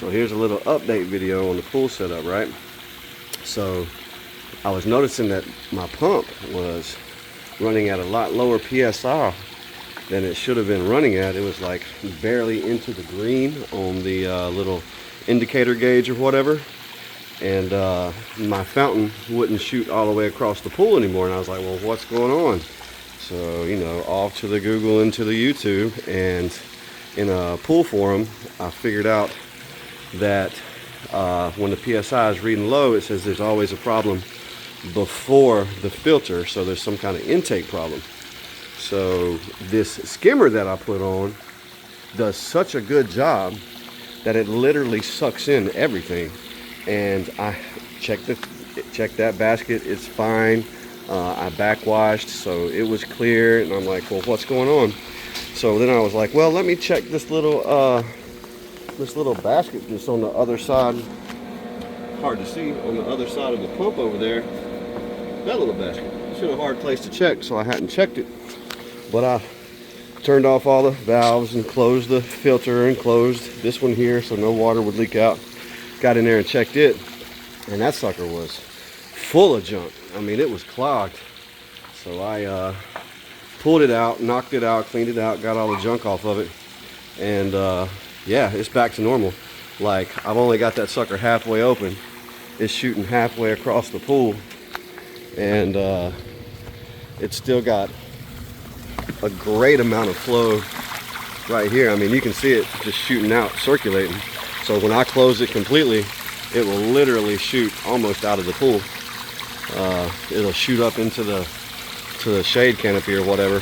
So here's a little update video on the pool setup, right? So I was noticing that my pump was running at a lot lower PSI than it should have been running at. It was like barely into the green on the little indicator gauge or whatever. And my fountain wouldn't shoot all the way across the pool anymore. And I was like, well, what's going on? So, you know, off to the Google and to the YouTube, and in a pool forum, I figured out that when the PSI is reading low, it says there's always a problem before the filter. So there's some kind of intake problem. So this skimmer that I put on does such a good job that it literally sucks in everything. And I checked that basket, it's fine. I backwashed, so it was clear, and I'm like, well, what's going on? So then I was like, well, let me check this little basket that's on the other side. Hard to see, on the other side of the pump over there. That little basket. It's in a hard place to check, so I hadn't checked it. But I turned off all the valves and closed the filter and closed this one here so no water would leak out. Got in there and checked it, and that sucker was full of junk. I mean, it was clogged. So I pulled it out, knocked it out, cleaned it out, got all the junk off of it, and yeah, it's back to normal. Like, I've only got that sucker halfway open. It's shooting halfway across the pool, and it's still got a great amount of flow right here. I mean, you can see it just shooting out, circulating. So when I close it completely, it will literally shoot almost out of the pool. It'll shoot up into the shade canopy or whatever.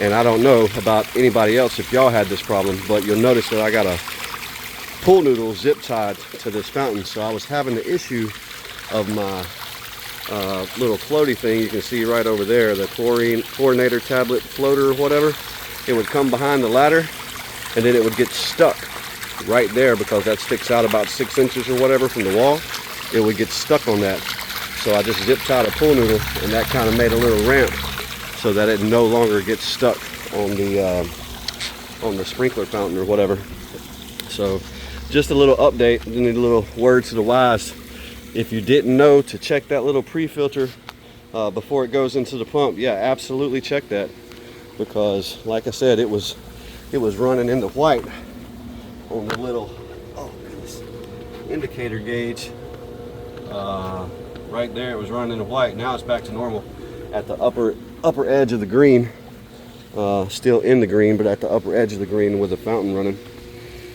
And I don't know about anybody else if y'all had this problem, but you'll notice that I got a pool noodle zip tied to this fountain. So I was having the issue of my little floaty thing. You can see right over there, the chlorinator tablet floater or whatever. It would come behind the ladder, and then it would get stuck right there because that sticks out about 6 inches or whatever from the wall. It would get stuck on that. So I just zip tied a pool noodle, and that kind of made a little ramp so that it no longer gets stuck on the sprinkler fountain or whatever. So just a little update, a little word to the wise. If you didn't know to check that little pre-filter before it goes into the pump, yeah, absolutely check that, because like I said, it was running into white on the little, oh goodness, indicator gauge. Right there, it was running into white. Now it's back to normal at the upper edge of the green. Still in the green, but at the upper edge of the green with the fountain running.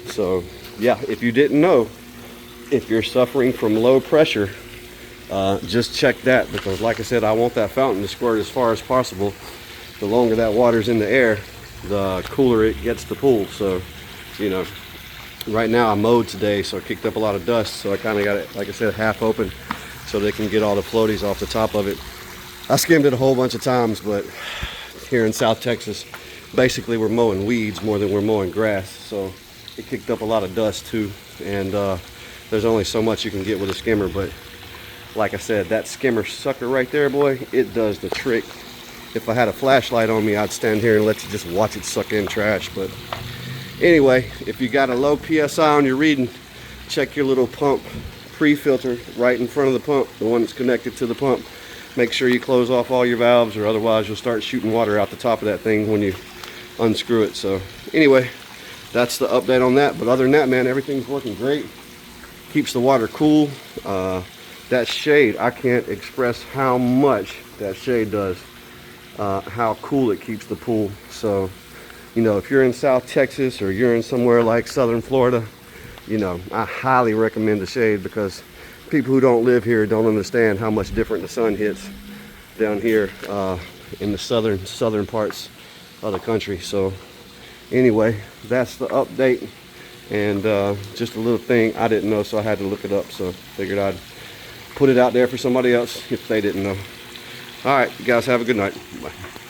So yeah, if you didn't know, if you're suffering from low pressure, just check that, because like I said, I want that fountain to squirt as far as possible. The longer that water's in the air, the cooler it gets the pool. So, you know, right now I mowed today, so I kicked up a lot of dust, so I kind of got it, like I said, half open so they can get all the floaties off the top of it. I skimmed it a whole bunch of times, but here in South Texas, basically we're mowing weeds more than we're mowing grass, so it kicked up a lot of dust too. And there's only so much you can get with a skimmer, but like I said, that skimmer sucker right there, boy, it does the trick. If I had a flashlight on me, I'd stand here and let you just watch it suck in trash. But anyway, if you got a low PSI on your reading, check your little pump pre-filter right in front of the pump, the one that's connected to the pump. Make sure you close off all your valves, or otherwise you'll start shooting water out the top of that thing when you unscrew it. So anyway, that's the update on that. But other than that, man, everything's working great. Keeps the water cool. That shade, I can't express how much that shade does, how cool it keeps the pool. So, you know, if you're in South Texas or you're in somewhere like Southern Florida, you know, I highly recommend the shade, because people who don't live here don't understand how much different the sun hits down here in the southern parts of the country. So anyway, that's the update, and just a little thing I didn't know, so I had to look it up. So figured I'd put it out there for somebody else if they didn't know. All right, you guys have a good night. Bye.